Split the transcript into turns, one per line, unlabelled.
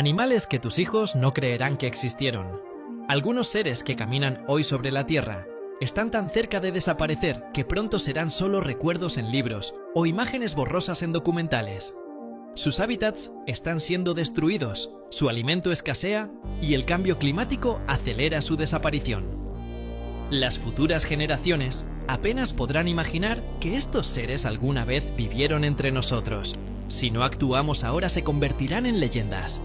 Animales que tus hijos no creerán que existieron. Algunos seres que caminan hoy sobre la Tierra están tan cerca de desaparecer que pronto serán solo recuerdos en libros o imágenes borrosas en documentales. Sus hábitats están siendo destruidos, su alimento escasea y el cambio climático acelera su desaparición. Las futuras generaciones apenas podrán imaginar que estos seres alguna vez vivieron entre nosotros. Si no actuamos ahora, se convertirán en leyendas.